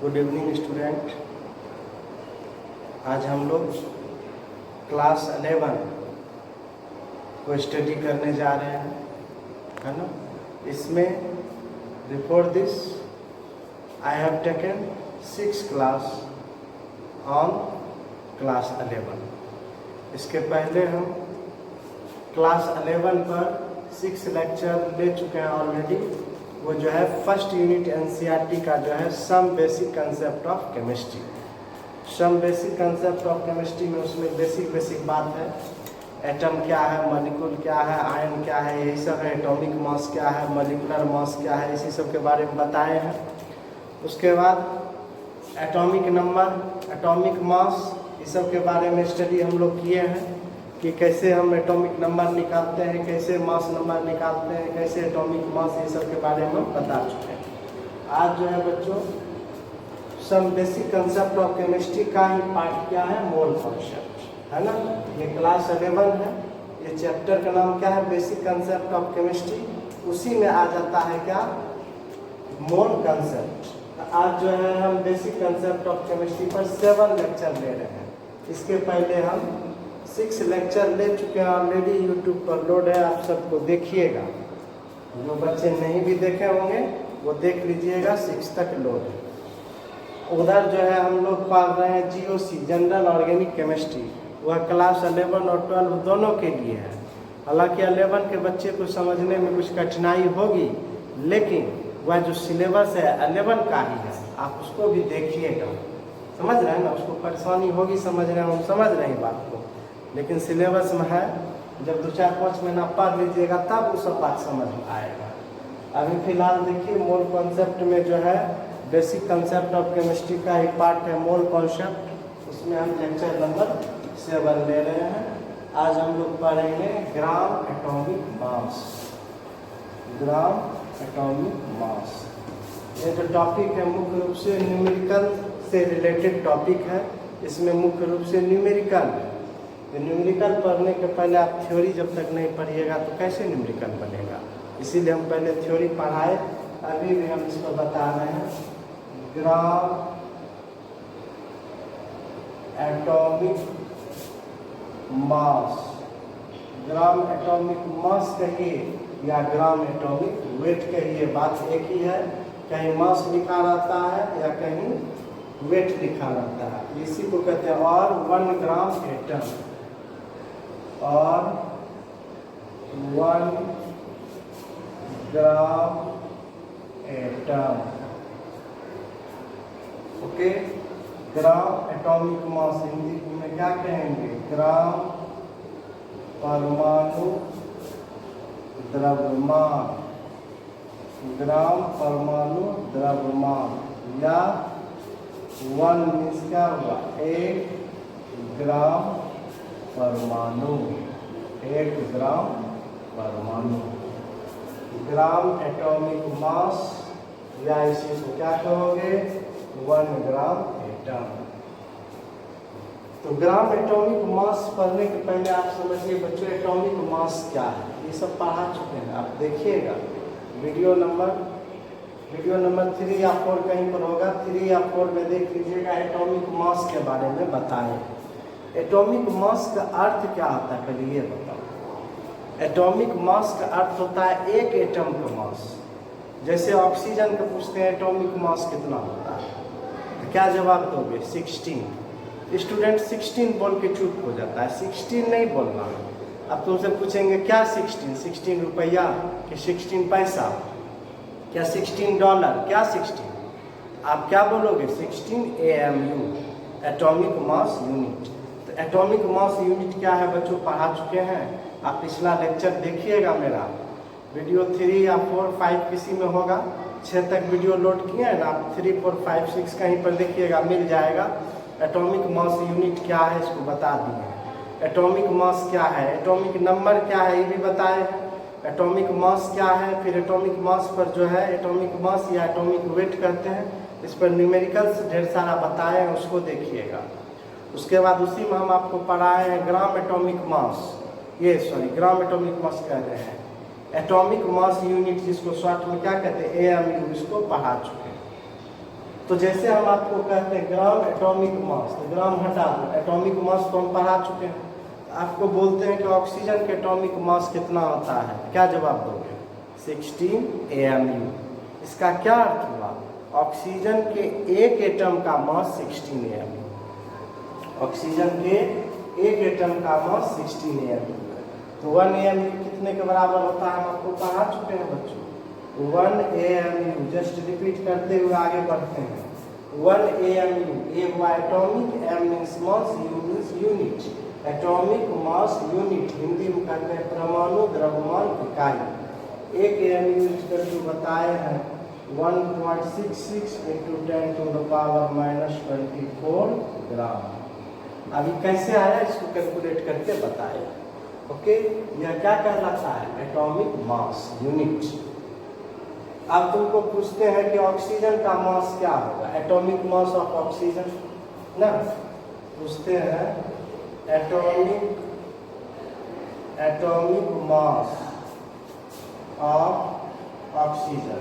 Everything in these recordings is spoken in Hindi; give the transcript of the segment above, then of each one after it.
Good evening student. आज हम लोग क्लास 11 को स्टडी करने जा रहे हैं, है ना। इसमें before this I have taken 6 class on class 11। इसके पहले हम क्लास 11 पर 6 लेक्चर ले चुके हैं ऑलरेडी। वो जो है फर्स्ट यूनिट एनसीईआरटी का जो है some basic concept of chemistry. Some basic concept of chemistry में उसमें बेसिक बात है, एटम क्या है, मॉलिक्यूल क्या है, आयन क्या है, यही सब है। एटॉमिक मास क्या है, मॉलिक्यूलर मास क्या है, इसी सब के बारे में बताए हैं। उसके बाद एटॉमिक नंबर, एटॉमिक मास, इस सब के बारे में स्टडी हम लोग किए हैं कि कैसे हम एटॉमिक नंबर निकालते हैं, कैसे मास नंबर निकालते हैं, कैसे एटॉमिक मास, ये सब के बारे में बता चुके हैं। आज जो है बच्चों some basic concept of chemistry का ही पार्ट क्या है, मोल कॉन्सेप्ट, है ना। ये क्लास 11 है। ये चैप्टर का नाम क्या है, बेसिक कंसेप्ट ऑफ केमिस्ट्री। उसी में आ जाता है क्या, मोल कंसेप्ट। तो आज जो है हम बेसिक कंसेप्ट ऑफ केमिस्ट्री पर 7 लेक्चर ले रहे हैं। इसके पहले हम 6 लेक्चर ले चुके हैं ऑलरेडी, यूट्यूब पर लोड है, आप सबको देखिएगा। जो बच्चे नहीं भी देखे होंगे वो देख लीजिएगा, 6 तक लोड है। उधर जो है हम लोग पढ़ रहे हैं जीओसी, जनरल ऑर्गेनिक केमिस्ट्री। वह क्लास 11 और 12 दोनों के लिए है। हालांकि 11 के बच्चे को समझने में कुछ कठिनाई होगी, लेकिन वह जो सिलेबस है 11 का ही है, आप उसको भी देखिएगा। समझ रहे हैं ना, उसको परेशानी होगी समझने में, हम समझ रहे हैं बात को, लेकिन सिलेबस में है। जब 2-4-5 महीना पढ़ लीजिएगा तब वो सब बात समझ में आएगा। अभी फिलहाल देखिए मोल कॉन्सेप्ट में जो है बेसिक कंसेप्ट ऑफ केमिस्ट्री का ही पार्ट है मोल कॉन्सेप्ट। उसमें हम लेक्चर नंबर 7 ले रहे हैं। आज हम लोग पढ़ेंगे ग्राम एटॉमिक मास। ग्राम एटॉमिक मास ये जो टॉपिक है मुख्य रूप से न्यूमेरिकल से रिलेटेड टॉपिक है। इसमें मुख्य रूप से न्यूमेरिकल पढ़ने के पहले आप थ्योरी जब तक नहीं पढ़िएगा तो कैसे न्यूमेरिकल बनेगा, इसीलिए हम पहले थ्योरी पढ़ाए। अभी भी हम इसको बता रहे हैं ग्राम एटॉमिक मास। ग्राम एटॉमिक मास कहिए या ग्राम एटॉमिक वेट कहिए, बात एक ही है। कहीं मास लिखा रहता है या कहीं वेट लिखा रहता है, इसी को कहते हैं। और 1 ग्राम एटम और 1 ग्राम एटम, ओके। ग्राम एटॉमिक मास हिंदी में क्या कहेंगे, ग्राम परमाणु द्रव्यमान। ग्राम परमाणु द्रव्यमान या 1 मीन्स क्या हुआ, 1 ग्राम परमाणु, 1 ग्राम परमाणु। ग्राम एटॉमिक मास या इसी को क्या कहोगे, 1 ग्राम एटम। तो ग्राम एटॉमिक मास पढ़ने के पहले आप समझिए बच्चों एटॉमिक मास क्या है, ये सब पढ़ा चुके हैं। आप देखिएगा वीडियो नंबर 3 या 4 कहीं पर होगा, 3 या 4 में देख लीजिएगा। एटॉमिक मास के बारे में बताएं। एटॉमिक मास का अर्थ क्या होता है, पहले ये बताओ। एटॉमिक मास का अर्थ होता है एक एटम का मास। जैसे ऑक्सीजन का पूछते हैं एटॉमिक मास कितना होता है, तो क्या जवाब दोगे, 16। स्टूडेंट 16 बोल के चुप हो जाता है, 16 नहीं बोलना है। अब तुमसे पूछेंगे क्या 16 रुपया कि 16 पैसा, क्या 16 डॉलर, क्या 16, आप क्या बोलोगे, 16 AMU, एटॉमिक मास यूनिट। तो एटॉमिक मास यूनिट क्या है बच्चों पढ़ा चुके हैं। आप पिछला लेक्चर देखिएगा, मेरा वीडियो 3 या 4, 5 किसी में होगा, 6 तक वीडियो लोड किए हैं ना, आप 3, 4, 5, 6 कहीं पर देखिएगा, मिल जाएगा। एटॉमिक मास यूनिट क्या है इसको बता दिए। एटॉमिक मास क्या है, एटॉमिक नंबर क्या है ये भी बताए। एटॉमिक मास क्या है, फिर एटॉमिक मास पर जो है एटॉमिक मास या एटॉमिक वेट कहते हैं, इस पर न्यूमेरिकल्स ढेर सारा बताए हैं, उसको देखिएगा। उसके बाद उसी में हम आपको पढ़ाए हैं ग्राम एटॉमिक मास, ग्राम एटॉमिक मास कह रहे हैं। एटॉमिक मास यूनिट जिसको शॉर्ट में क्या कहते हैं AMU, इसको पढ़ा चुके हैं। तो जैसे हम आपको कहते हैं ग्राम एटॉमिक मास, तो ग्राम हटा दो, एटॉमिक मास तो हम पढ़ा चुके हैं। आपको बोलते हैं कि ऑक्सीजन के एटॉमिक मास कितना होता है, क्या जवाब दोगे? 16 AMU। इसका क्या अर्थ हुआ? ऑक्सीजन के एक एटम का मास 16 AMU। ऑक्सीजन के एक एटम का मास 16 AMU। तो 1 AMU कितने के बराबर होता है, हम आपको पढ़ा चुके हैं बच्चों। 1 AMU, जस्ट रिपीट करते हुए आगे बढ़ते हैं। 1 AMU, ए हुआ atomic, M means mass, U means unit. Atomic mass unit Hindi में कहते हैं परमाणु द्रव्यमान इकाई। एक AMU करके बताए हैं 1.66 × 10⁻⁻24 ग्राम। अभी कैसे आया इसको कैलकुलेट करके बताया। ओके, यह क्या कहलाता है? Atomic mass unit. अब तुमको पूछते हैं कि ऑक्सीजन का मास क्या होगा, एटॉमिक मास ऑफ ऑक्सीजन ना, पूछते हैं एटॉमिक मास ऑफ ऑक्सीजन।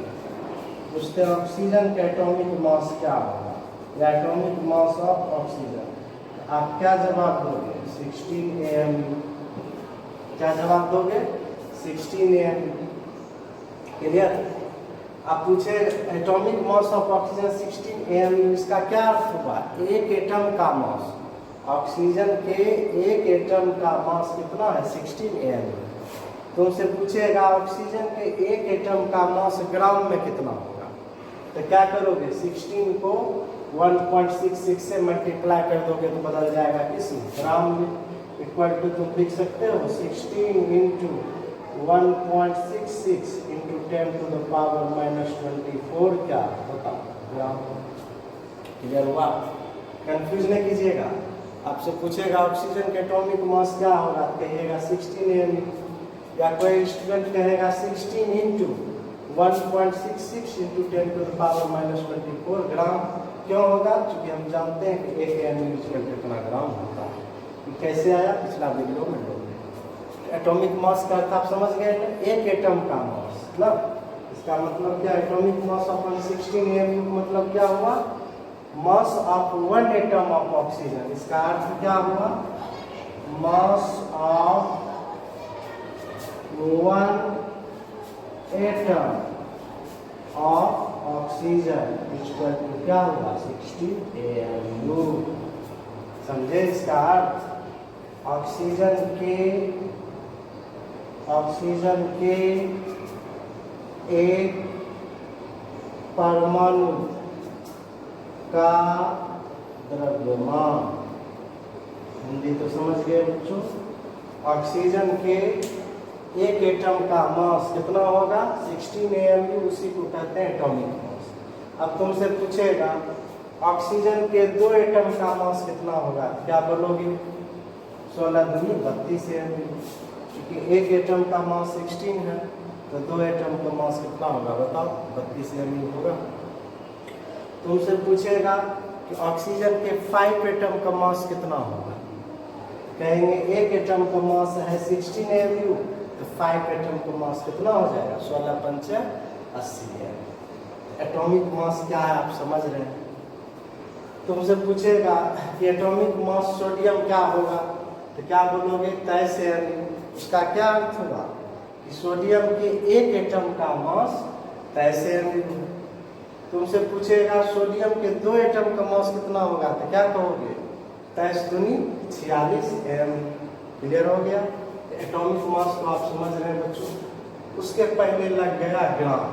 पूछते हैं ऑक्सीजन का एटॉमिक मास क्या होगा, या एटॉमिक मास ऑफ ऑक्सीजन। आप क्या जवाब दोगे? 16 AMU। क्या जवाब दोगे? 16 AMU। क्लियर? आप पूछे atomic mass of oxygen 16 AMU, इसका क्या अर्थ हुआ? एक एटम का मास, ऑक्सीजन के एक एटम का मास कितना है? 16 AMU। तुमसे पूछेगा ऑक्सीजन के एक एटम का मास ग्राम में कितना होगा, तो क्या करोगे? 16 को 1.66 से मल्टीप्लाई कर दोगे तो बदल जाएगा किस में? ग्राम में। इक्वल टू तुम लिख सकते हो 16 × 1.66 × 10⁻⁻24 क्या होता? ग्राम। क्लियर हुआ? कंफ्यूज नहीं कीजिएगा। आपसे पूछेगा ऑक्सीजन के एटॉमिक मास क्या होगा, कहिएगा 16 AMU, या कोई स्टूडेंट कहेगा 16 × 1.66 × 10⁻⁻24 ग्राम। क्यों होगा? क्योंकि हम जानते हैं कि 1 AMU कितना ग्राम होता है। कैसे आया पिछला वीडियो में लोग। एटॉमिक मास का अर्थ आप समझ गए ना, एक एटम का मास ना। इसका मतलब क्या? एटॉमिक मास ऑफ 16 AMU मतलब क्या हुआ? Mass of 1 atom of oxygen. इसका अर्थ क्या हुआ? Mass of 1 atom of oxygen equal to क्या हुआ? 16 AMU। समझे इसका अर्थ? ऑक्सीजन के एक परमाणु का द्रव्यमान, हिंदी तो समझ गए बच्चों। ऑक्सीजन के एक एटम का मास कितना होगा? 16 AMU, उसी को कहते हैं एटॉमिक मास। अब तुमसे पूछेगा ऑक्सीजन के 2 एटम का मास कितना होगा, क्या बोलोगे? 16 दूनी 32 AMU। क्योंकि एक एटम का मास 16 है, तो 2 एटम का मास कितना होगा बताओ? 32 AMU होगा। तुमसे पूछेगा कि ऑक्सीजन के 5 एटम का मास कितना होगा, कहेंगे एक एटम का मास है 16 AMU, तो 5 एटम का मास कितना हो जाएगा? 16 × 5 = 80 AMU। एटॉमिक मास क्या है आप समझ रहे हैं। तुमसे पूछेगा कि एटॉमिक मास सोडियम क्या होगा, तो क्या बोलोगे? 23 AMU। उसका क्या अर्थ हुआ? कि सोडियम के एक एटम का मास 23 AMU। तुमसे पूछेगा सोडियम के 2 एटम का मास कितना होगा, तो क्या कहोगे? 23 दूनी 46 AMU। क्लियर हो गया? एटॉमिक मास को आप समझ रहे हैं बच्चों। उसके पहले लग गया ग्राम।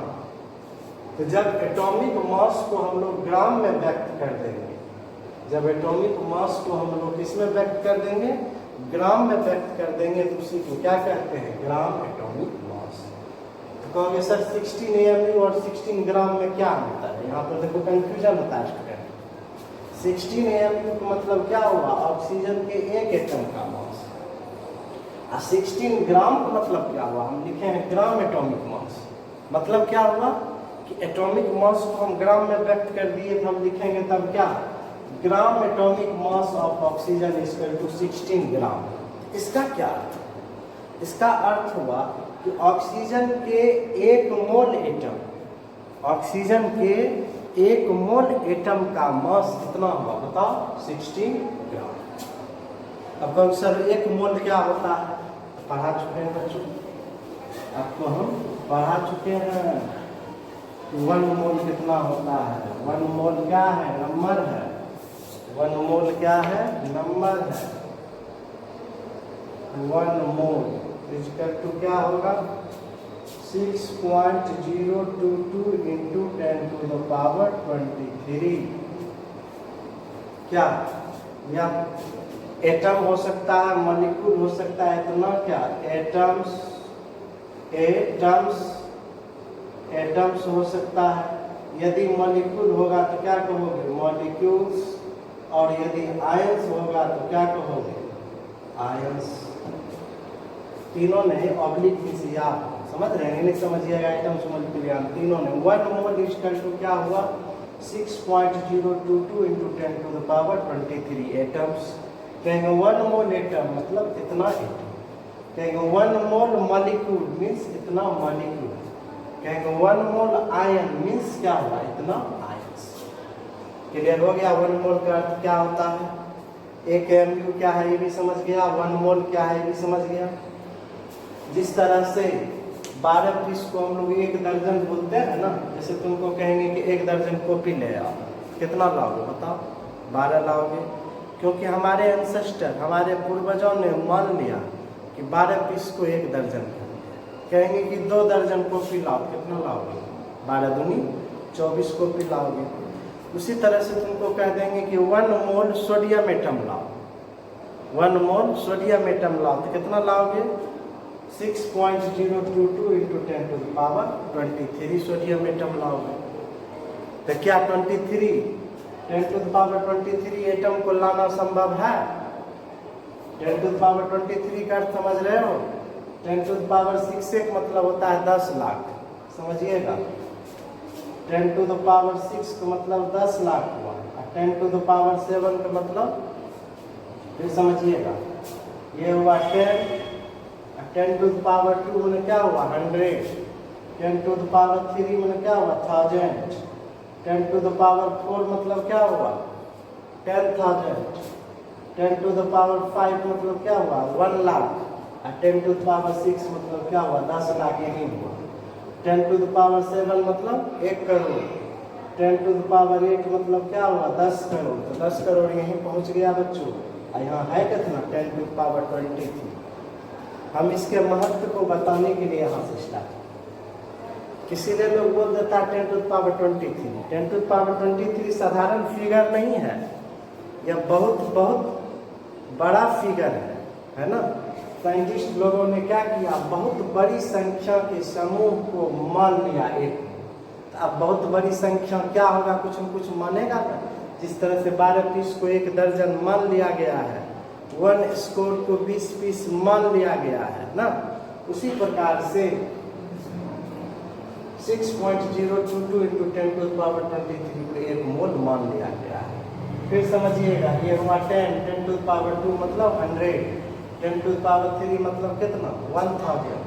तो जब एटॉमिक मास को हम लोग ग्राम में व्यक्त कर देंगे, जब एटॉमिक मास को हम लोग किस में व्यक्त कर देंगे? ग्राम में व्यक्त कर देंगे, तो उसी को क्या कहते हैं? ग्राम एटॉमिक मास। तो कहोगे सर 16 AMU और 16 ग्राम में क्या होता है? यहाँ पर देखो कंफ्यूजन होता है स्टूडेंट। 16 AMU का मतलब क्या हुआ? ऑक्सीजन के एक एटम का मास। 16 ग्राम का मतलब क्या हुआ? हम लिखे हैं ग्राम एटॉमिक मास। मतलब क्या हुआ कि एटॉमिक मास को हम ग्राम में व्यक्त कर दिए, तो हम लिखेंगे तब क्या? Gram atomic mass of oxygen equal to 16 gram. इसका क्या अर्थ? इसका अर्थ हुआ कि ऑक्सीजन के 1 मोल एटम, ऑक्सीजन के एक मोल एटम का मास कितना हुआ बताओ? 16 ग्राम। अब कहो सर एक मोल क्या होता है? पढ़ा चुके हैं बच्चों, आपको हम पढ़ा चुके हैं। 1 मोल कितना होता है? 1 मोल क्या है? नंबर है। 1 मोल क्या है? नंबर है। 1 मोल इक्वल टू क्या होगा? 6.022 इंटू 10⁻23। क्या या एटम हो सकता है, मॉलिक्यूल हो सकता है, इतना क्या एटम्स हो सकता है। यदि मॉलिक्यूल होगा तो क्या कहोगे? मॉलिक्यूल्स। और यदि आयंस होगा तो क्या कहोगे? आयंस। तीनों ने ऑब्लिक या समझ रहे हैं? नहीं समझिएगा एटम्स मॉलिक्यूल तीनों ने। 1 मोल इक्वल टू क्या हुआ? 6.022 इंटू 10⁻23 एटम्स। कहेंगे 1 मोल एटम मतलब इतना एटम। कहेंगे 1 मोल मॉलिक्यूल मीन्स इतना मॉलिक्यूल। कहेंगे 1 मोल आयन मीन्स क्या हुआ? इतना आयंस। क्लियर हो गया? 1 मोल का अर्थ क्या होता है? एक एमयू क्या है ये भी समझ गया, 1 मोल क्या है ये भी समझ गया। जिस तरह से 12 पीस को हम लोग 1 दर्जन बोलते हैं ना, जैसे तुमको कहेंगे कि 1 दर्जन कॉपी ले आओ, कितना लाओगे बताओ? 12 लाओगे, क्योंकि हमारे एंसेस्टर हमारे पूर्वजों ने मान लिया कि 12 पीस को 1 दर्जन कहेंगे कि 2 दर्जन कॉपी लाओ, कितना लाओगे? 12 दूनी 24 कॉपी लाओगे। उसी तरह से तुमको कह देंगे कि 1 मोल सोडियम एटम लाओ, 1 मोल सोडियम एटम लाओ, तो कितना लाओगे? 6.022 इंटू 10⁻23 सोडियम एटम लाओगे। तो क्या 10⁻23 एटम को लाना संभव है? 10⁻23 का अर्थ समझ रहे हो? 10⁻6 मतलब होता है 10 लाख, समझिएगा। 10⁻6 का मतलब 10 लाख हुआ, और 10⁻7 का मतलब फिर समझिएगा ये हुआ 10, 10⁻2 में क्या हुआ? 100, 10⁻3 में क्या हुआ? 1000, 10⁻4 मतलब क्या हुआ? 10,000, 10⁻5 मतलब क्या हुआ? 1 लाख, और 10⁻6 मतलब क्या हुआ? 10 लाख यही हुआ। 10⁻7 मतलब 1 करोड़, 10⁻8 मतलब क्या हुआ? 10 करोड़, तो 10 करोड़ यहीं पहुंच गया बच्चों। यहाँ है कितना? 10⁻23। हम इसके महत्व को बताने के लिए यहाँ से स्टार्ट, किसी ने लोग बोल देता है 10⁻23। 10⁻23 साधारण फिगर नहीं है, यह बहुत बहुत बड़ा फिगर है ना। साइंटिस्ट लोगों ने क्या किया? बहुत बड़ी संख्या के समूह को मान लिया एक। अब बहुत बड़ी संख्या क्या होगा? कुछ न कुछ मानेगा ना। जिस तरह से 12 पीस को 1 दर्जन मान लिया गया है, 1 स्कोर को 20 पीस मान लिया गया है ना, उसी प्रकार से 6.022 इंटू 10⁻23 को 1 मोल मान लिया गया है। फिर समझिएगा ये हुआ 10, 10⁻2 मतलब 100, 10⁻3 मतलब कितना? 1000,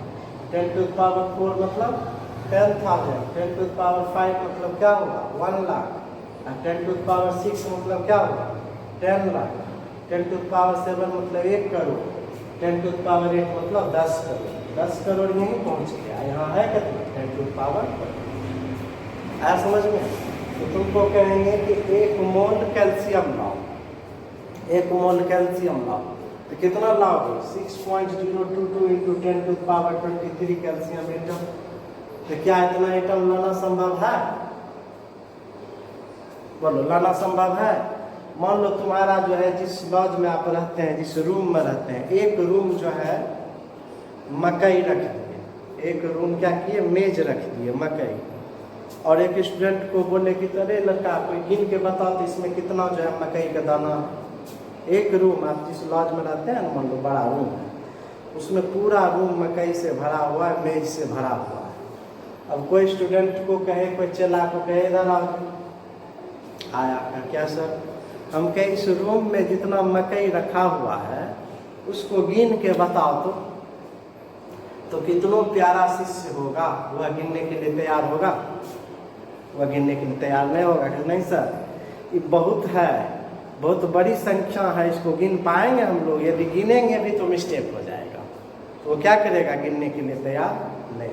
10⁻4 मतलब 10,000, 10⁻5 मतलब क्या हुआ? 1 लाख, और 10⁻6 मतलब क्या हुआ? 10 लाख, 10⁻7 मतलब 1 करोड़, 10⁻8 मतलब 10 करोड़। 10 करोड़ यहीं पहुंच गया। यहाँ है कितना? 10⁻। आया समझ में? तो तुमको कहेंगे कि 1 मोल कैल्शियम लाओ, 1 मोल कैल्शियम लाओ, तो कितना लाओगे? 6.022 इंटू 10⁻23 कैल्शियम एटम। तो क्या इतना एटम लाना संभव है? बोलो, लाना संभव है? मान लो तुम्हारा जो है जिस लॉज में आप रहते हैं, जिस रूम में रहते हैं, एक रूम जो है मकई रख दिए, एक रूम क्या किए? मेज रख दिए मकई, और एक स्टूडेंट को बोले कि अरे लड़का कोई गिन के बताओ तो इसमें कितना जो है मकई का दाना। एक रूम, आप जिस लॉज में रहते हैं ना, मान लो बड़ा रूम है, उसमें पूरा रूम मकई से भरा हुआ है, मेज से भरा हुआ है। अब कोई स्टूडेंट को कहे, कोई चला को कहे इधर आओ, आया क्या सर? हम कहे इस रूम में जितना मकई रखा हुआ है उसको गिन के बताओ तो कितना प्यारा शिष्य होगा, वह गिनने के लिए तैयार होगा? वह गिनने के लिए तैयार नहीं होगा कि नहीं सर ये बहुत है, बहुत बड़ी संख्या है, इसको गिन पाएंगे हम लोग, यदि गिनेंगे भी तो मिस्टेक हो जाएगा। तो वो क्या करेगा, गिनने के लिए तैयार नहीं।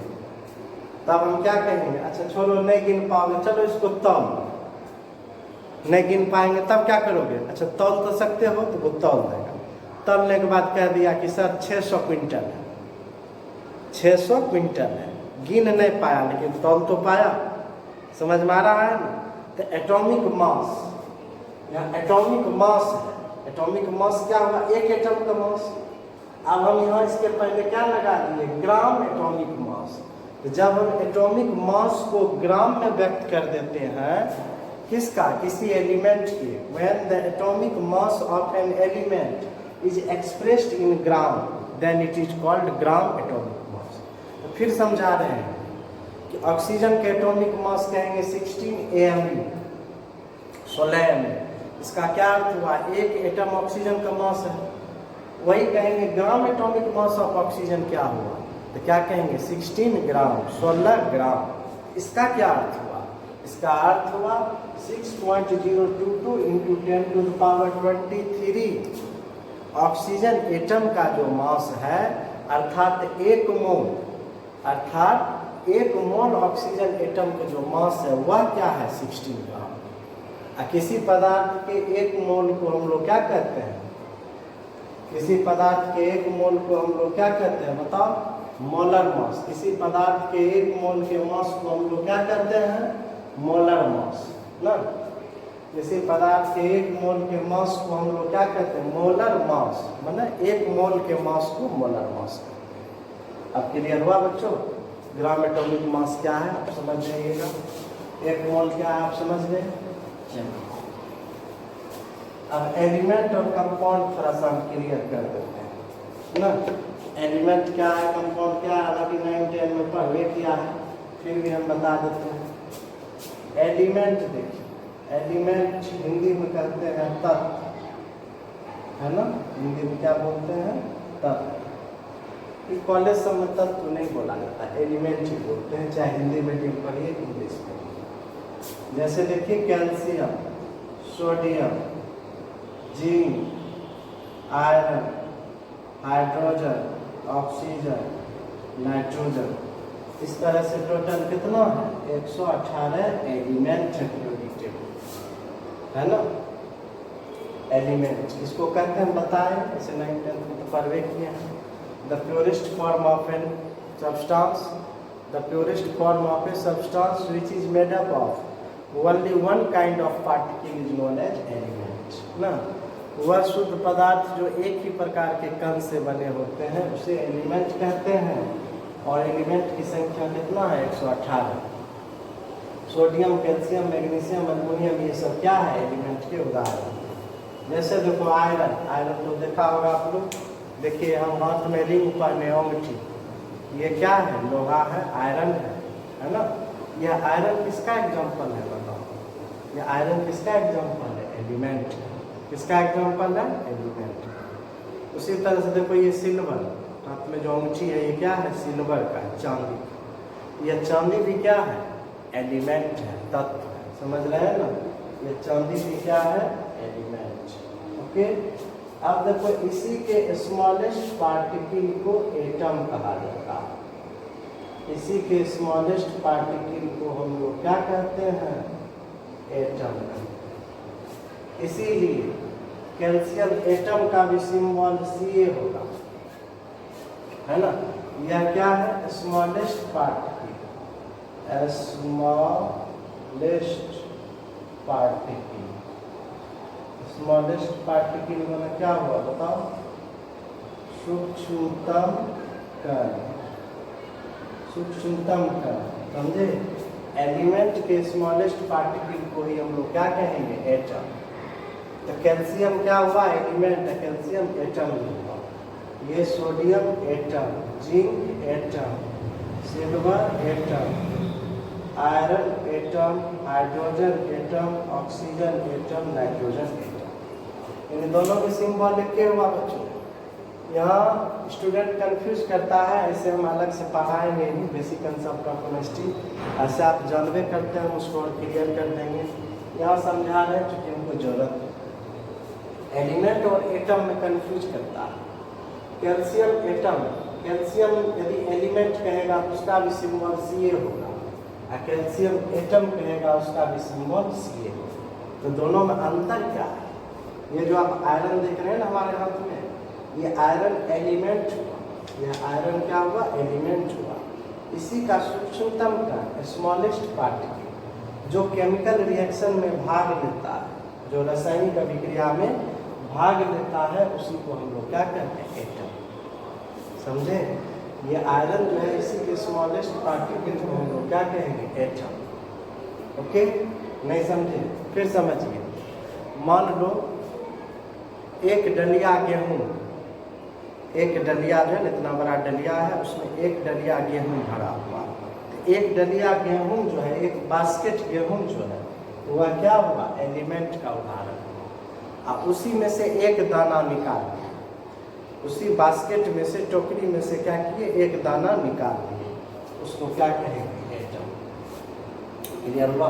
तब हम क्या कहेंगे, अच्छा छोड़ो नहीं गिन पाओगे, चलो इसको तौल। नहीं गिन पाएंगे तब क्या करोगे, अच्छा तौल तो सकते हो, तो वो तौल देगा। तौलने के बाद कह दिया कि सर 600 क्विंटल है, 600 क्विंटल है। गिन नहीं पाया लेकिन तौल तो पाया। समझ में आ रहा है ना। तो एटॉमिक मास, यहाँ एटॉमिक मास है। एटॉमिक मास क्या हुआ, एक एटम का मास। अब हम यहाँ इसके पहले क्या लगा दिए, ग्राम एटॉमिक मास। तो जब हम एटॉमिक मास को ग्राम में व्यक्त कर देते हैं, किसका, किसी एलिमेंट के, when the atomic mass of an element is expressed in gram then it is called gram atomic मास। तो फिर समझा रहे हैं कि ऑक्सीजन के एटॉमिक मास कहेंगे 16 AMU, 16 AMU। इसका क्या अर्थ हुआ, एक एटम ऑक्सीजन का मास है। वही कहेंगे ग्राम एटॉमिक मास ऑफ ऑक्सीजन क्या हुआ, तो क्या कहेंगे 16 ग्राम, 16 ग्राम। इसका क्या अर्थ हुआ, इसका अर्थ हुआ 6.022 इंटू 10⁻23 ऑक्सीजन एटम का जो मास है, अर्थात एक मोल, अर्थात एक मोल ऑक्सीजन एटम का जो मास है वह क्या है 16 ग्राम। किसी पदार्थ के एक मोल को हम लोग क्या कहते हैं, किसी पदार्थ के एक मोल को हम लोग क्या कहते हैं, बताओ, मोलर मास। किसी पदार्थ के एक मोल के मास को हम लोग क्या कहते हैं, मोलर मास ना। किसी पदार्थ के एक मोल के मास को हम लोग क्या कहते हैं, मोलर मास, माने एक मोल के मास को मोलर मास। अब क्लियर हुआ बच्चों, ग्राम एटॉमिक मास क्या है आप समझ जाइएगा, एक मोल क्या है आप समझ गए। अब एलिमेंट और कंपाउंड थोड़ा सा हम क्लियर कर देते हैं ना। एलिमेंट क्या है, कंपाउंड क्या है, हालांकि 9-10 में पढ़ किया है, फिर भी हम बता देते हैं। एलिमेंट देखिए, एलिमेंट हिंदी में कहते हैं तत्व, है ना, हिंदी में क्या बोलते हैं, तत्व। कॉलेज सब में तत्व नहीं बोला जाता, एलिमेंट ही बोलते हैं, चाहे हिंदी मीडियम पढ़िए इंग्लिश पढ़िए। जैसे देखिए calcium, sodium, zinc, iron, hydrogen, oxygen, nitrogen, इस तरह से टोटल कितना है 118 एलिमेंट है ना। एलिमेंट इसको कहते हैं, बताएं, ऐसे 9-10 में तो पढ़वे किए हैं। The purest form of an substance, the purest form of a substance which is made up of only one kind of particle is known as element ना। वह शुद्ध पदार्थ जो एक ही प्रकार के कण से बने होते हैं उसे एलिमेंट कहते हैं। और एलिमेंट की संख्या कितना है 118। सोडियम, कैल्शियम, मैग्नीशियम, एल्युमिनियम, ये सब क्या है एलिमेंट के उदाहरण। जैसे देखो आयरन, आयरन तो देखा होगा आप लोग, देखिए हम हाथ में रिंग पहने अंगूठी, ये क्या है, लोहा है, आयरन है ना। यह आयरन किसका एग्जाम्पल है बताओ, यह आयरन किसका एग्जाम्पल है, एलिमेंट। किसका एग्जाम्पल है, एलिमेंट। उसी तरह से देखो ये सिल्वर, हाथ में जो अंगूठी है ये क्या है, सिल्वर का है, चांदी। यह चांदी भी क्या है, एलिमेंट है, तत्व है, समझ रहे हैं ना। ये चांदी भी क्या है, एलिमेंट। ओके, अब देखो इसी के स्मॉलेस्ट पार्टिकल को एटम कहा जाता है। इसी के स्मॉलेस्ट पार्टिकल को हम लोग क्या कहते हैं, एटम। इसीलिए कैल्शियम एटम का भी सिंबल Ca होगा, है ना। यह क्या है, smallest particle, smallest particle. Smallest particle माने क्या हुआ बताओ, सूक्ष्मतम कण, सूक्ष्मतम कण, समझे। एलिमेंट के स्मॉलेस्ट पार्टिकल को ही हम लोग क्या कहेंगे, एटम। तो कैल्शियम क्या हुआ, एलिमेंट है, कैल्शियम एटम हुआ। ये sodium atom, zinc atom, silver atom, iron atom, hydrogen atom, oxygen atom, nitrogen atom. इन दोनों के सिंबल लिखे हुआ बच्चों, यहाँ स्टूडेंट कंफ्यूज करता है, ऐसे हम अलग से पढ़ाएंगे नहीं, बेसिक कंसेप्ट ऑफ केमिस्ट्री ऐसे आप जानवे करते हैं, हम उसको और क्लियर कर देंगे। यहाँ समझा रहे हैं क्योंकि हमको जरूरत है। एलिमेंट और एटम में कंफ्यूज करता है। कैल्शियम एटम, कैल्शियम यदि एलिमेंट कहेगा तो उसका भी सिंबल Ca होगा, और कैल्शियम एटम कहेगा उसका भी सिंबल Ca होगा। तो दोनों में अंतर क्या है? ये जो आप आयरन देख रहे हैं ना हमारे हाथ में, ये आयरन एलिमेंट हुआ, यह आयरन क्या हुआ? एलिमेंट हुआ। इसी का सूक्ष्मतम कण, स्मॉलेस्ट पार्टिकल जो केमिकल रिएक्शन में भाग लेता है, जो रासायनिक अभिक्रिया में भाग लेता है, उसी को हम लोग क्या कहते हैं? एटम। समझे? ये आयरन जो है इसी के स्मॉलेस्ट पार्टिकल को हम लोग क्या कहेंगे? एटम। ओके? नहीं समझे? फिर समझिए। मान लो एक डलिया गेहूं, एक डलिया जो है इतना बड़ा डलिया है, उसमें एक डलिया गेहूं भरा हुआ। एक डलिया गेहूं जो है, एक बास्केट गेहूं जो है, वह क्या हुआ? एलिमेंट का उदाहरण। अब उसी में से एक दाना निकाल दिए, उसी बास्केट में से, टोकरी में से क्या किए? एक दाना निकाल दिए, उसको क्या कहेंगे? एटम। क्लियर हुआ?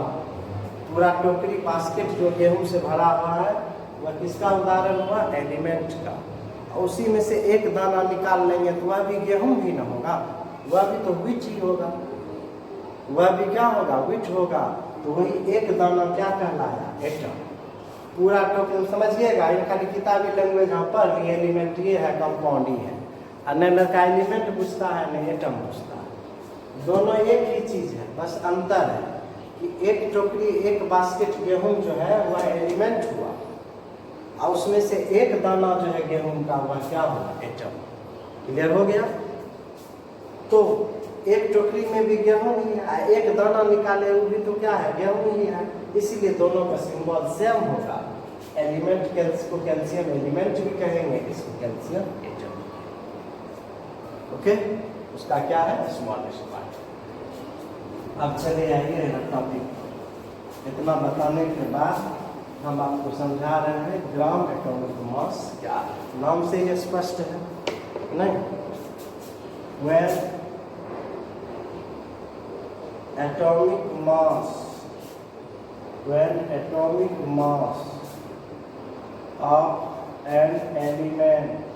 पूरा टोकरी बास्केट जो गेहूं से भरा हुआ है वह किसका उदाहरण हुआ? एलिमेंट का। उसी में से एक दाना निकाल लेंगे तो वह भी गेहूं भी ना होगा, वह भी तो व्हीट ही होगा, वह भी क्या होगा? व्हीट होगा। तो वही एक दाना क्या कहलाया? एटम। पूरा टोटल समझिएगा, ये खाली किताबी लैंग्वेज हम पढ़ लिए, एलिमेंट ये है, कंपाउंड ही है, और न लड़का एलिमेंट पूछता है न एटम पूछता है। दोनों एक ही चीज है, बस अंतर है कि एक टोकरी, एक बास्केट गेहूं जो है वह एलिमेंट हुआ, और उसमें से एक दाना जो है गेहूं का वह क्या होगा? एटम। क्लियर हो गया? तो एक टोकरी में भी गेहूं ही है, एक दाना निकाले वो भी तो क्या है? गेहूं ही है। इसीलिए दोनों का सिंबल सेम होगा। एलिमेंट को कैल्शियम एलिमेंट भी कहेंगे, इसको कैल्शियम एटम। ओके? उसका क्या है? Smallest part. अब चले आइए ना टॉपिक। इतना बताने के बाद हम आपको समझा रहे हैं ग्राम एटॉमिक मास क्या है। नाम से ये स्पष्ट है नहीं? When atomic mass, when atomic mass of an element,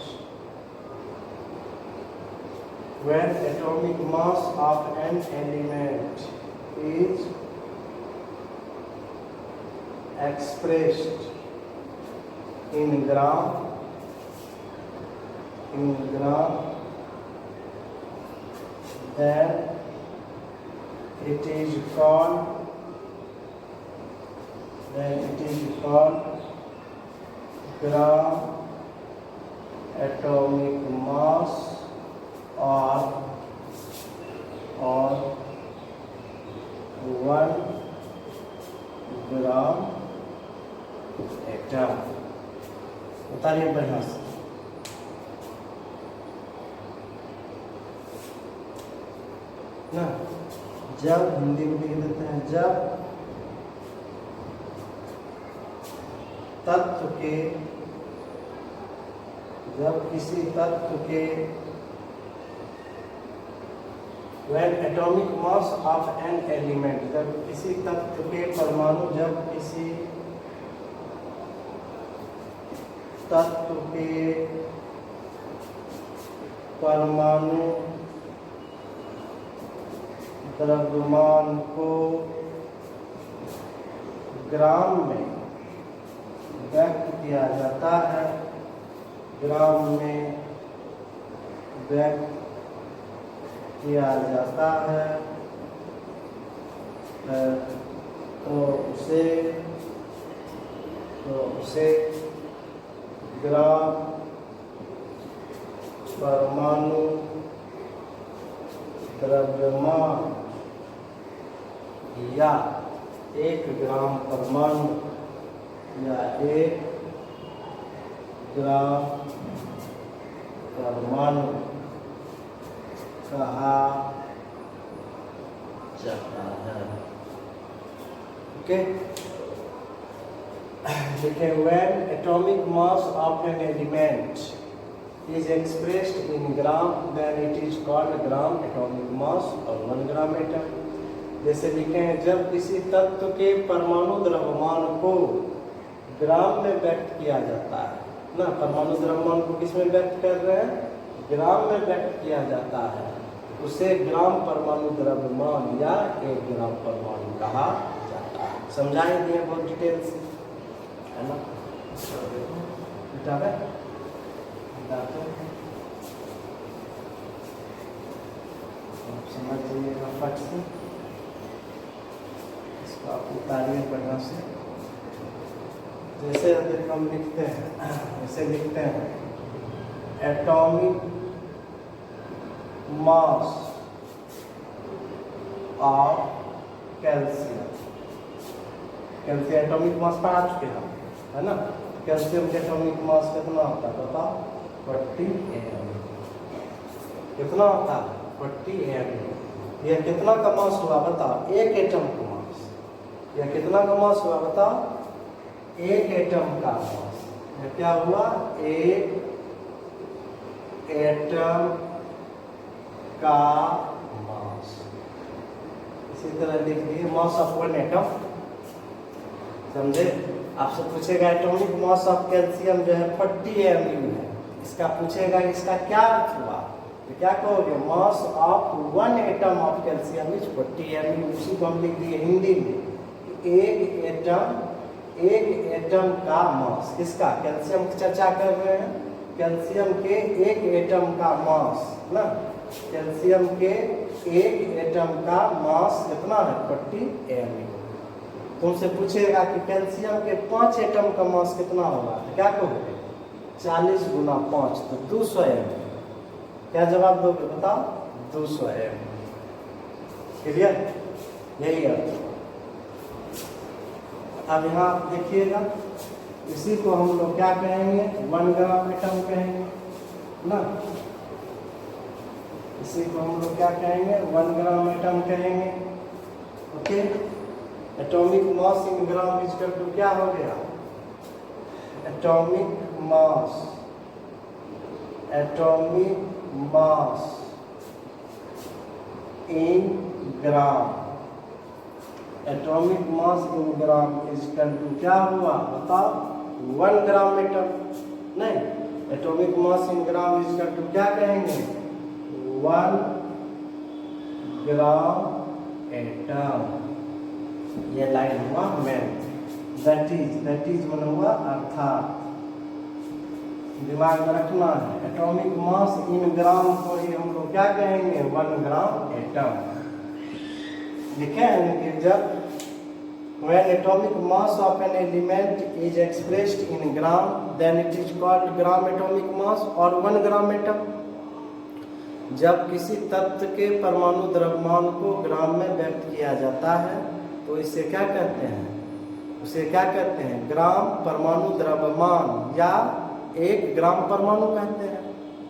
when atomic mass of an element is expressed in gram, then it is called gram atomic mass or 1 gram atom. उतारिए बढ़िया से। ना जब हिंदी में लिख देते हैं, जब तत्व के, जब किसी तत्व के, when atomic mass of an element, जब किसी तत्व के परमाणु, जब किसी तत्व के परमाणु द्रव्यमान को ग्राम में व्यक्त किया जाता है, ग्राम में व्यक्त किया जाता है, तो उसे ग्राम परमाणु द्रव्यमान या 1 ग्राम परमाणु या 1 ग्राम परमाणु कहा जाता है। ओके? देखिए, when atomic mass of an element, is expressed in gram, then it is called gram atomic mass और 1 ग्राम एटम। जैसे लिखे हैं, जब किसी तत्व के परमाणु द्रव्यमान को ग्राम में व्यक्त किया जाता है ना, परमाणु द्रव्यमान को किस में व्यक्त कर रहे हैं, ग्राम में व्यक्त किया जाता है, उसे ग्राम परमाणु द्रव्यमान या 1 ग्राम परमाणु कहा जाता है। समझाए दिए बहुत डिटेल से, है ना। समझ लीजिएगा फट से, इसको आप उतारिए पढ़ना से। जैसे अगर हम लिखते हैं, जैसे लिखते हैं atomic mass of calcium, calcium atomic mass पढ़ा चुके हम, है ना। कैल्शियम के एटॉमिक मास कितना होता है बताओ, 40 Am। कितना होता है, 40 Am। यह कितना का मास हुआ बताओ, एक एटम का मास। यह कितना का मास हुआ बताओ, एक एटम का मास। यह क्या हुआ, एक एटम का मास। इसी तरह लिख दिए मास ऑफ 1 एटम, समझे। आपसे पूछेगा एटॉमिक मास ऑफ कैल्शियम जो है 40 Mu है, इसका पूछेगा इसका क्या अर्थ हुआ, तो क्या कहोगे, मास of 1 atom of calcium is 40 Mu। उसी को हम लिख दिए हिंदी में, एक एटम का मास, किसका, कैल्शियम की चर्चा कर रहे हैं, कैल्शियम के एक एटम का मास ना, कैल्शियम के एक एटम का मास कितना है, 40 Mu। तुमसे पूछेगा कि कैल्शियम के 5 एटम का मास कितना होगा, तो क्या कहोगे, 40 गुना 5 तो 200 Mu। क्या जवाब दोगे बताओ, 200 Mu। क्लियर, यही अर्थ। अब यहाँ देखिएगा, इसी को हम लोग क्या कहेंगे, 1 ग्राम एटम कहेंगे ना। इसी को हम लोग क्या कहेंगे, 1 ग्राम एटम कहेंगे। Okay, atomic mass in gram equal to क्या हो गया, atomic mass in gram, atomic mass in gram equal to क्या हुआ बताओ, 1 ग्राम एटम। नहीं, atomic mass in gram equal to क्या कहेंगे, 1 ग्राम एटम। ये लाइन हुआ मेन, दैट इज मन हुआ अर्थात। दिमाग में रखना है, एटॉमिक मास इन ग्राम को ही हम लोग क्या कहेंगे, 1 ग्राम एटम। लिखे हैं कि जब when atomic mass of an element is expressed in gram, then it is called gram atomic mass और 1 ग्राम एटम। जब किसी तत्व के परमाणु द्रव्यमान को ग्राम में व्यक्त किया जाता है तो इसे क्या कहते हैं, उसे क्या कहते हैं, ग्राम परमाणु द्रव्यमान या 1 ग्राम परमाणु कहते हैं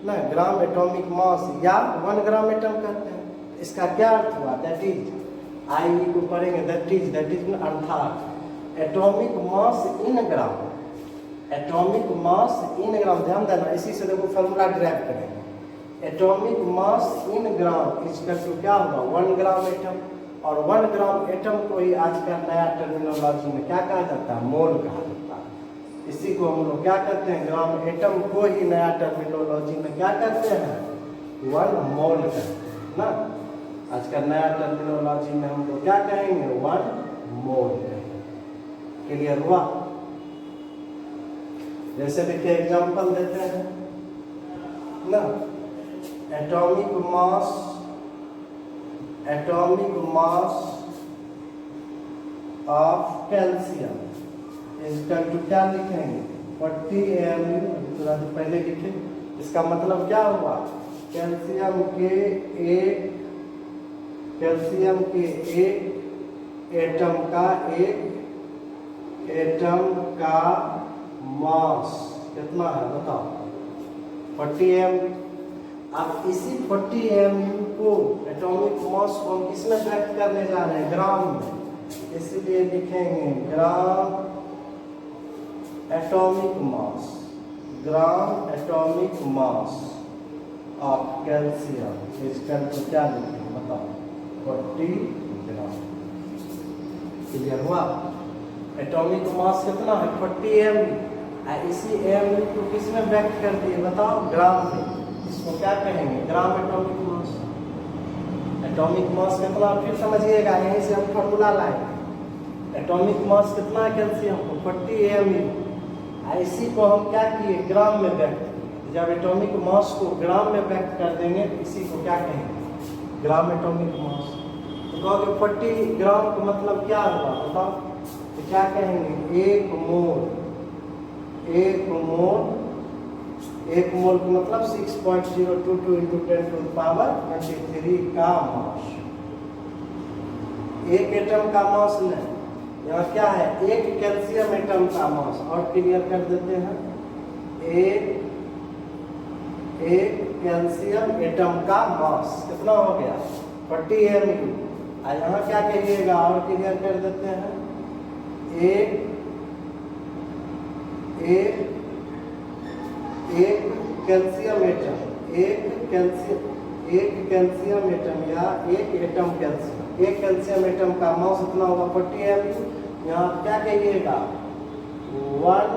ना, ग्राम एटॉमिक मास या 1 ग्राम एटम कहते हैं। इसका क्या अर्थ हुआ, दैट इज, आई को पढ़ेंगे, दैट इज अर्थात atomic mass in gram, atomic mass in gram, ध्यान देना, इसी से देखो फॉर्मूला ड्राइव करेंगे। Atomic mass in gram equal to क्या होगा, 1 ग्राम एटम। और 1 ग्राम एटम को ही आज का नया टर्मिनोलॉजी में क्या कहा जाता है, मोल कहा जाता है। इसी को हम लोग क्या कहते हैं, ग्राम एटम को ही नया टर्मिनोलॉजी में क्या कहते हैं, 1 मोल कहते हैं ना। आज का नया टर्मिनोलॉजी में हम लोग क्या कहेंगे, 1 मोल कहेंगे। क्लियर हुआ। जैसे देखिए एग्जांपल देते हैं ना, एटॉमिक मास ऑफ कैल्शियम इसका टू क्या लिखेंगे, 40 Mu। थोड़ा तो पहले लिखे, इसका मतलब क्या हुआ, कैल्शियम के एक एटम का मास कितना है बताओ, 40 Mu। अब इसी 40 Mu को एटॉमिक मास को हम किसमें व्यक्त करने जा रहे हैं, ग्राम में, इसलिए लिखेंगे ग्राम atomic mass, gram atomic mass of calcium इसका तो क्या लिखेंगे बताओ, 40 ग्राम। क्लियर हुआ? एटॉमिक मास कितना है 40 mg। इसी mg को किस में व्यक्त कर दिए बताओ, ग्राम में। इसको क्या कहेंगे, ग्राम एटॉमिक मास। एटॉमिक मास कितना फिर समझिएगा, यहीं से हम फॉर्मूला लाएंगे। एटॉमिक मास कितना है कैल्शियम को 40 mg। इसी को हम क्या किए, ग्राम में व्यक्त किए। जब एटॉमिक मास को ग्राम में व्यक्त कर देंगे इसी को क्या कहेंगे, ग्राम एटॉमिक मास। तो कहोगे 40 ग्राम का मतलब क्या हुआ बताओ, तो क्या कहेंगे, एक मोल का मतलब 6.022 × 10⁻³ का मास। एक एटम का मास नहीं, यहाँ क्या है, एक कैल्शियम एटम का मास। और क्लियर कर देते हैं, एक कैल्शियम एटम का मास कितना हो गया 40 mg। यहाँ क्या कहिएगा, और क्लियर कर देते हैं, एक कैल्शियम एटम या एक एटम कैल्शियम, एक कैल्शियम एटम का मास इतना होगा 40 mg। यहाँ क्या कहिएगा, वन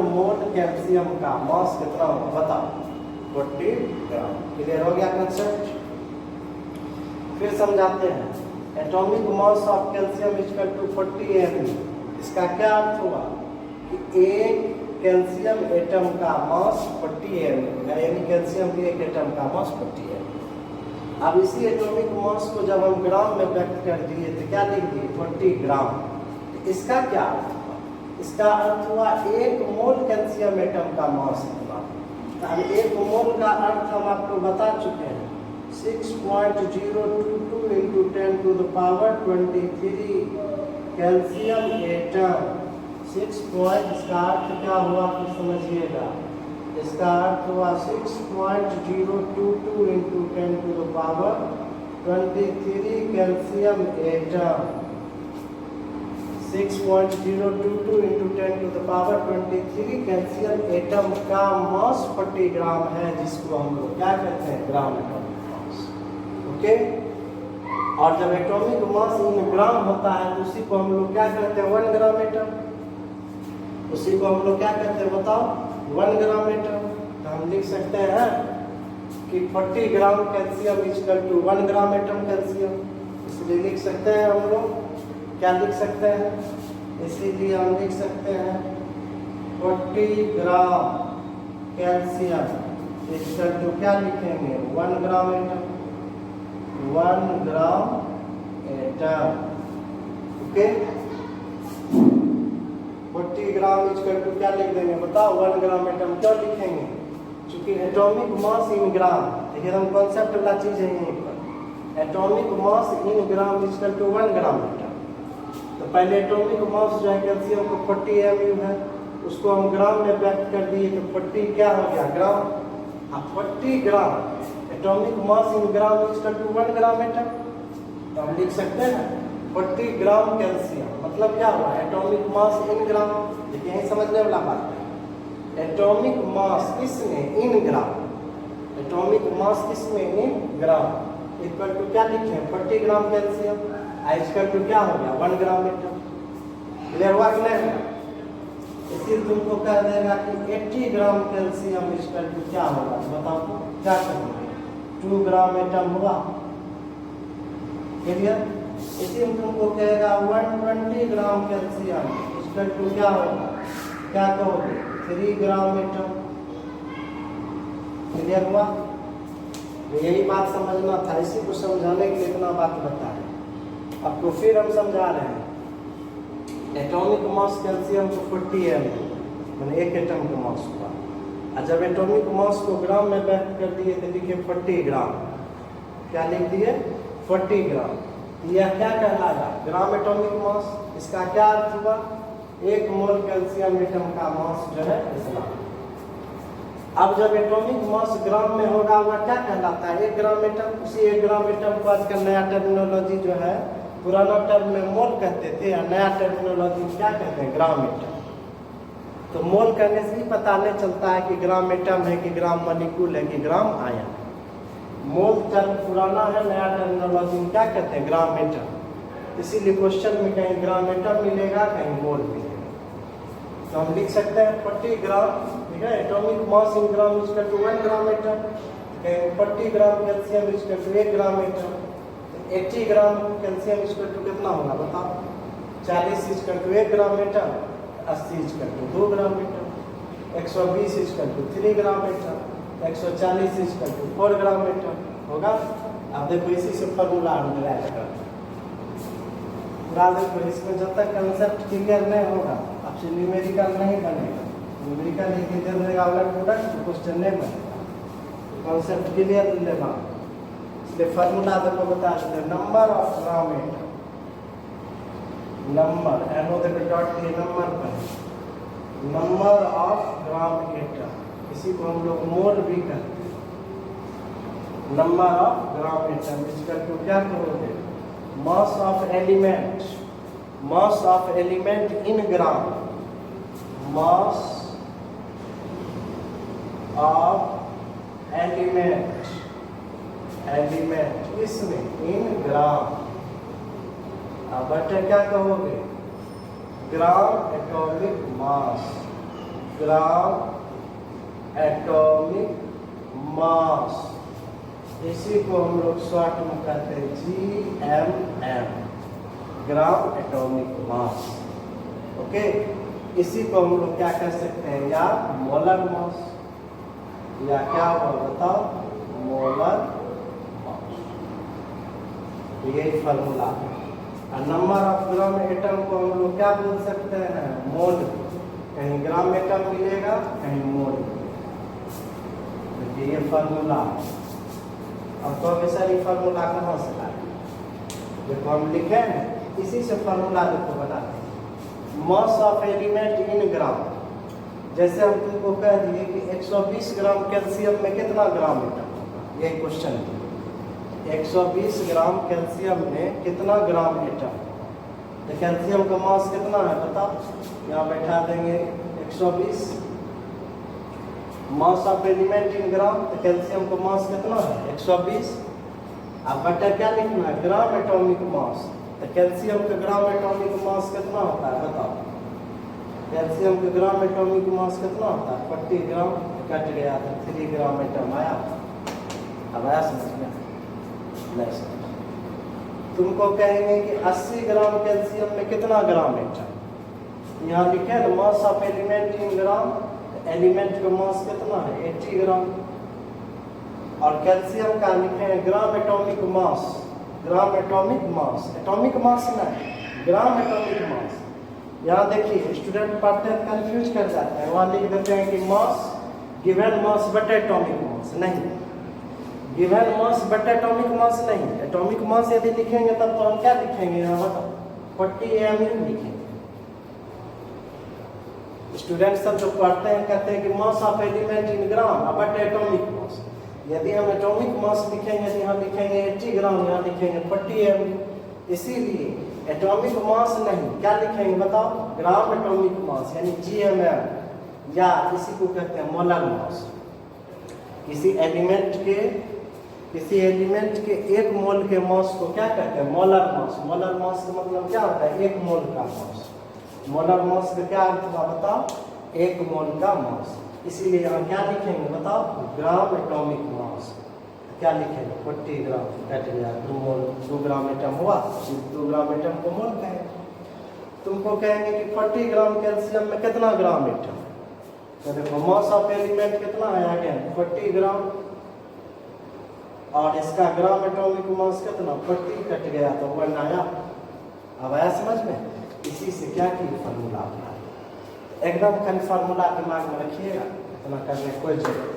मोल कैल्शियम का मास कितना होगा बताओ, 40 ग्राम। क्लियर हो गया कंसेप्ट? फिर समझाते हैं, atomic mass of calcium equal to 40 mg। इसका क्या अर्थ हुआ कि एक कैल्शियम एटम का मास 40 mg, यानी कैल्शियम के एक एटम का मास 40 mg। अब इसी एटॉमिक मास को जब हम ग्राम में व्यक्त कर दिए तो क्या लिख दिए 40 ग्राम। तो इसका क्या अर्थ हुआ, इसका अर्थ हुआ एक मोल कैल्शियम एटम का मास इतना। तो अब एक मोल का अर्थ हम आपको बता चुके हैं, 6.022 × 10⁻23 कैल्शियम एटम। 6 पॉइंट, इसका अर्थ क्या हुआ कुछ समझिएगा, इसका अर्थ हुआ 6.022 × 10⁻23 कैल्शियम एटम। 6.022 × 10⁻23 कैल्शियम एटम का मास 40 ग्राम है, जिसको हम लोग क्या कहते हैं, ग्राम एटॉमिक मास। ओके, और जब एटॉमिक मास इन ग्राम होता है तो उसी को हम लोग क्या कहते हैं, 1 ग्राम एटम। उसी को हम लोग क्या कहते हैं बताओ, 1 ग्राम एटम। तो हम लिख सकते हैं कि 40 gram calcium equal to 1 gram atom calcium. इसलिए लिख सकते हैं हम लोग, क्या लिख सकते हैं, इसीलिए हम लिख सकते हैं 40 ग्राम कैल्शियम इक्वल टू क्या लिखेंगे, 1 gram atom, 1 gram atom. Okay, 40 gram equal to क्या लिख देंगे बताओ, 1 ग्राम एटम। क्यों लिखेंगे, क्योंकि एटॉमिक मास इन ग्राम, देखिए हम कॉन्सेप्ट वाला चीज है यहीं पर, atomic mass in gram equal to 1 gram atom. तो पहले एटॉमिक मास जो है कैल्शियम को 40 mg है, उसको हम ग्राम में व्यक्त कर दिए तो 40 क्या हो गया ग्राम। अब 40 gram atomic mass in gram equal to 1 gram atom. तो हम लिख सकते हैं 40 ग्राम कैल्शियम, मतलब क्या हुआ, एटॉमिक मास इन ग्राम। देखिए यही समझने वाला बात है, एटॉमिक मास किसमें, इन ग्राम, एटॉमिक मास किसमें, इन ग्राम, इक्वल टू क्या लिखे 40 ग्राम कैल्शियम, इक्वल टू क्या हो गया 1 ग्राम एटम। क्लियर हुआ कि नहीं? इसी तुमको कह देगा कि 80 ग्राम कैल्शियम इक्वल टू क्या होगा, बताओ क्या कहोगे, 2 ग्राम एटम हुआ। क्लियर? इसी में तुमको कहेगा 120 ग्राम कैल्शियम इक्वल टू क्या होगा, क्या कहोगे 3 ग्राम एटम। क्लियर हुआ? तो यही बात समझना था, इसी को समझाने के लिए इतना बात बताया। आपको फिर हम समझा रहे हैं, एटॉमिक मास कैल्शियम को 40 mg, मैंने एक एटम का मास हुआ। और जब एटॉमिक मास को ग्राम में व्यक्त कर दिए तो लिखे 40 ग्राम। क्या लिख दिए 40 ग्राम। यह क्या कहलाएगा, ग्राम एटॉमिक मास। इसका क्या अर्थ हुआ, 1 मोल कैल्शियम एटम का मास जो है इतना। अब जब एटॉमिक मास ग्राम में होगा वह क्या कहलाता है, 1 ग्राम एटम। उसी 1 ग्राम एटम को आजकल नया टर्मिनोलॉजी जो है पुराना टर्म में मोल कहते थे और नया टर्मिनोलॉजी में क्या कहते हैं, ग्राम एटम। तो मोल करने से ही पता नहीं चलता है कि ग्राम एटम है कि ग्राम मॉलिक्यूल है कि ग्राम आयन। मोल टर्म पुराना है, नया टर्मिनोलॉजी में क्या कहते हैं, ग्राम एटम। इसीलिए क्वेश्चन में कहीं ग्राम एटम मिलेगा, कहीं मोल मिलेगा। तो हम लिख सकते हैं 40 ग्राम, ठीक है, atomic mass in gram is equal to 1 gram atom. कहीं 40 gram calcium is equal to 1 gram atom. 80 gram calcium is equal to कितना होगा बताओ, 40 is equal to 1 gram atom, 80 is equal to 2 gram atom, 120 is equal to 3 gram atom, 140 is equal to 4 gram atom होगा। अब देखो इसी से फॉर्मूला हम डिराइव करते हैं। पूरा देखो इसमें जब तक कंसेप्ट क्लियर नहीं होगा आपसे न्यूमेरिकल नहीं बनेगा। न्यूमेरिकल लिख दे देगा अलग प्रोडक्ट तो क्वेश्चन नहीं बनेगा। कॉन्सेप्ट क्लियर लेना, इसलिए फार्मूला देखो बता देते हैं। Number of gram atom, number एनो देखो डॉट दिए नंबर पर, नंबर ऑफ ग्राम एटम, इसी को हम लोग मोल भी कहते हैं। नंबर ऑफ ग्राम एटम इसका तो क्या करोगे, mass of element, mass of element in gram, mass of element, element इसमें इन ग्राम। अब बटे क्या कहोगे, ग्राम एटॉमिक मास, ग्राम एटॉमिक मास, इसी को हम लोग शॉर्ट में कहते हैं GMM, ग्राम एटॉमिक मास। ओके, इसी को हम लोग क्या कह सकते हैं, या मोलर मास, या क्या होगा बताओ, मोलर मास। यही फॉर्मूला है। और नंबर ऑफ ग्राम एटम को हम लोग क्या बोल सकते हैं, मोल। कहीं ग्राम एटम मिलेगा, कहीं मोल मिलेगा। ये फॉर्मूला है। अब तो हमेशा ये फार्मूला कहाँ से लाए, देखो हम लिखे हैं इसी से फार्मूला देखो बनाते हैं। मास ऑफ एलिमेंट इन ग्राम, जैसे हम तुमको कह दिए कि 120 ग्राम कैल्शियम में कितना ग्राम एटम होगा, यही क्वेश्चन है। 120 ग्राम कैल्शियम में कितना ग्राम एटम, तो कैल्शियम का मास कितना है बताओ, यहाँ बैठा देंगे 120 मास ऑफ एलिमेंट इन ग्राम, तो कैल्शियम का मास कितना है 120। अब बटा क्या लिखना है, ग्राम एटॉमिक मास, तो कैल्शियम का ग्राम एटॉमिक मास कितना होता है बताओ, कैल्शियम का ग्राम एटॉमिक मास कितना होता है 40 ग्राम, कट गया था 3 ग्राम एटम आया। अब आया समझ में, नहीं समझ। तुमको कहेंगे कि 80 ग्राम कैल्शियम में कितना ग्राम एटम, यहाँ लिखे ना mass of element in gram, element का मास कितना है 80 ग्राम, और कैल्शियम का लिखे हैं ग्राम एटॉमिक मास, ग्राम एटॉमिक मास, एटॉमिक मास ना ग्राम एटॉमिक मास। यहाँ देखिए स्टूडेंट पढ़ते हैं कंफ्यूज कर जाते हैं, वहाँ लिख देते हैं कि मास गिवन मास बटे एटॉमिक मास, नहीं, गिवन मास बटे एटॉमिक मास नहीं। एटॉमिक मास यदि लिखेंगे तब तो हम क्या लिखेंगे, यहाँ बताओ 40 mu लिखेंगे। स्टूडेंट सब जो पढ़ते हैं कहते हैं कि mass of element in gram but atomic mass. यदि हम एटॉमिक मास लिखेंगे तो यहाँ लिखेंगे 80 ग्राम, यहाँ लिखेंगे 40 mu। इसीलिए एटॉमिक मास नहीं, क्या लिखेंगे बताओ, ग्राम एटॉमिक मास यानी GMM, या इसी को कहते हैं मोलर मास। किसी एलिमेंट के 1 मोल के मास को क्या कहते हैं, मोलर मास। मोलर मास का मतलब क्या होता है, 1 मोल का मास। मोलर मास का क्या अर्थ हुआ बताओ, 1 मोल का मास। इसीलिए यहाँ क्या लिखेंगे बताओ, ग्राम एटॉमिक मास। क्या लिखेंगे 40 ग्राम, कट गया 2 मोल, 2 ग्राम एटम हुआ, 2 ग्राम एटम को मोल कहेंगे। तुमको कहेंगे कि 40 ग्राम कैल्शियम में कितना ग्राम एटम, तो देखो मास ऑफ एलिमेंट कितना है अगेन 40 ग्राम, और इसका ग्राम एटॉमिक मास कितना 40, कट गया तो 1 आया। अब आया समझ में। इसी से क्या की फार्मूला अपना, एकदम खाली फार्मूला दिमाग में रखिएगा, इतना करने कोई जरूरत नहीं।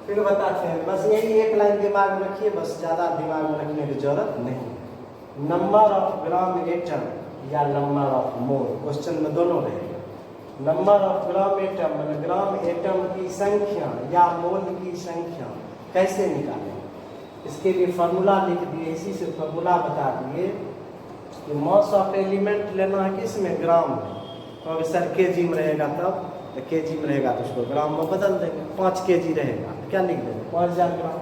फिर बताते हैं, बस यही एक लाइन दिमाग में रखिए, बस ज़्यादा दिमाग में रखने की जरूरत नहीं। नंबर ऑफ ग्राम एटम या नंबर ऑफ मोल, क्वेश्चन में दोनों रहेगा। नंबर ऑफ ग्राम एटम मतलब ग्राम एटम की संख्या या मोल की संख्या कैसे निकालें, इसके लिए फार्मूला लिख दिए, इसी से फार्मूला बता दिए कि मास ऑफ एलिमेंट लेना है किस में, ग्राम में। तो अगर सर केजी में रहेगा तब, तो केजी में रहेगा तो उसको ग्राम में बदल देंगे। 5 केजी रहेगा तो क्या लिख देंगे, 5000 ग्राम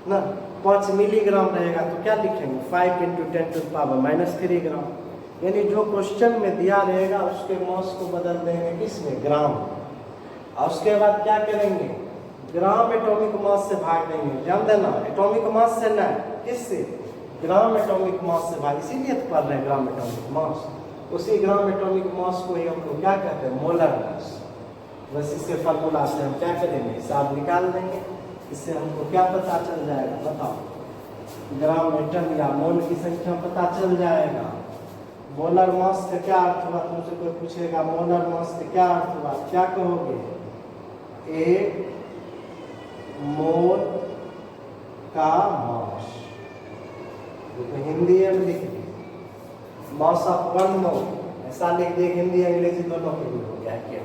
ना। 5 मिलीग्राम रहेगा तो क्या लिखेंगे, 5 × 10⁻³ ग्राम। यानी जो क्वेश्चन में दिया रहेगा उसके मास को बदल देंगे किस में, ग्राम। और उसके बाद क्या करेंगे, ग्राम एटॉमिक मास से भाग देंगे। ध्यान देना, एटॉमिक मास से ना, किससे, ग्राम एटॉमिक मास से भाग। इसीलिए तो पढ़ रहे हैं ग्राम एटॉमिक मास। उसी ग्राम एटॉमिक मास को ही हम लोग क्या कहते हैं, मोलर मास। बस इसके फार्मूला से हम क्या करेंगे, हिसाब निकाल देंगे। इससे हमको क्या पता चल जाएगा, बताओ, ग्राम एटम या मोल की संख्या पता चल जाएगा। मोलर मास का क्या अर्थ हुआ, तुमसे कोई पूछेगा मोलर मास का क्या अर्थ हुआ, क्या कहोगे, एक मोल का मास। तो हिंदी में लिख दिए मास ऑफ 1 मोल, ऐसा लिख दिए, हिंदी अंग्रेजी दोनों के लिए हो गया। क्या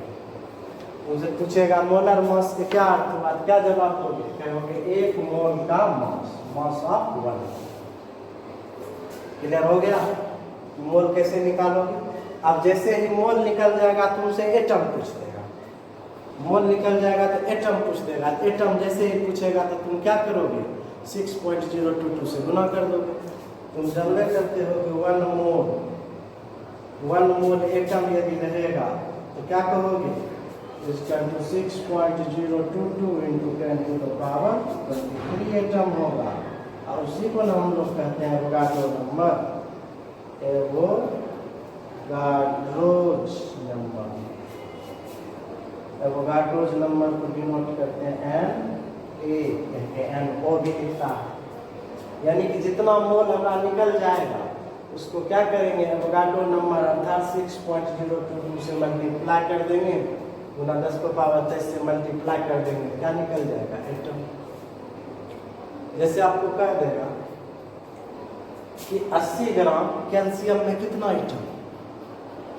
उनसे पूछेगा मोलर मास का क्या अर्थ हुआ, क्या जवाब दोगे, कहोगे 1 मोल का मास, मास ऑफ 1 मोल। क्लियर हो गया। मोल कैसे निकालोगे, अब जैसे ही मोल निकल जाएगा तुमसे एटम पूछ देगा। मोल निकल जाएगा तो एटम पूछ देगा। एटम जैसे ही पूछेगा तो तुम क्या करोगे, 6.022 से गुना कर दोगे। तुम जानते करते हो कि 1 मोल एटम यदि रहेगा तो क्या कहोगे, इसका 6.022 × 10⁻³ एटम होगा। और उसी को हम लोग कहते हैं Avogadro number, Avogadro's number. Avogadro's number को डिनोट करते हैं NA, NO भी लिखता है। यानी कि जितना मोल हमारा निकल जाएगा उसको क्या करेंगे, एवोगाड्रो नंबर अर्थात 6.022 से मल्टीप्लाई कर देंगे, गुना 10⁻23 से मल्टीप्लाई कर देंगे, क्या निकल जाएगा, एटम। जैसे आपको कह देगा कि 80 ग्राम कैल्शियम में कितना एटम,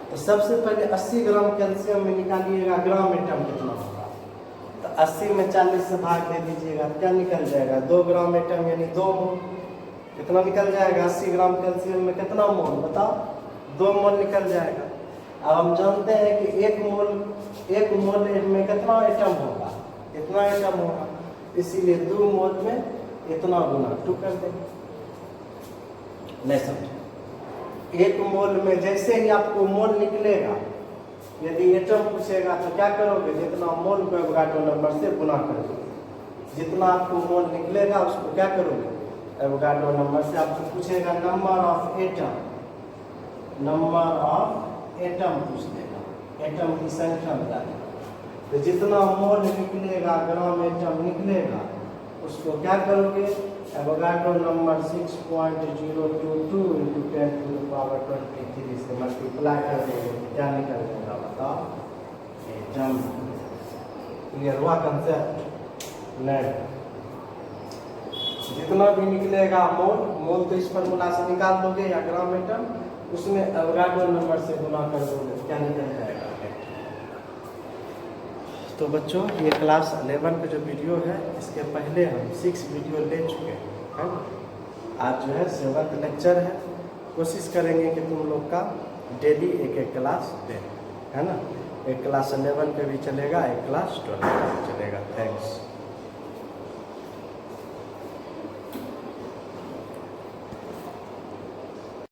तो सबसे पहले 80 ग्राम कैल्शियम में निकालिएगा ग्राम एटम कितना होगा। तो 80 में 40 से भाग दे दीजिएगा, क्या निकल जाएगा, 2 ग्राम एटम यानी 2 मोल। कितना निकल जाएगा, 80 ग्राम कैल्शियम में कितना मोल, बताओ, 2 मोल निकल जाएगा। अब हम जानते हैं कि 1 मोल में कितना एटम होगा, इतना एटम होगा। इसीलिए 2 मोल में इतना गुना 2 कर देंगे। नहीं समझे, 1 मोल में जैसे ही आपको मोल निकलेगा, यदि एटम पूछेगा तो क्या करोगे, जितना मोल को एवोगाड्रो नंबर से गुना कर दोगे। जितना आपको मोल निकलेगा उसको क्या करोगे, एवोगाड्रो नंबर से। आपको पूछेगा number of atom, number of atom पूछ देगा, एटम की संख्या बता देगा। तो जितना मोल निकलेगा, ग्राम एटम निकलेगा, उसको क्या करोगे, एवोगाड्रो नंबर 6.022 × 10⁻23 से मल्टीप्लाई कर देंगे, क्या निकल जाएगा, बताओ, एटम। क्लियर हुआ कंसेप्ट। नहीं, जितना भी निकलेगा मोल तो इस फार्मूला से निकाल दोगे, या ग्राम एटम, उसमें एवोगाड्रो नंबर से गुना कर दोगे, क्या निकल जाएगा। तो बच्चों, ये क्लास 11 का जो वीडियो है, इसके पहले हम 6 वीडियो ले चुके हैं। आज जो है 7th लेक्चर है। कोशिश करेंगे कि तुम लोग का डेली एक क्लास दें, है ना। एक क्लास 11 पे भी चलेगा, एक क्लास 12 पे भी चलेगा। थैंक्स।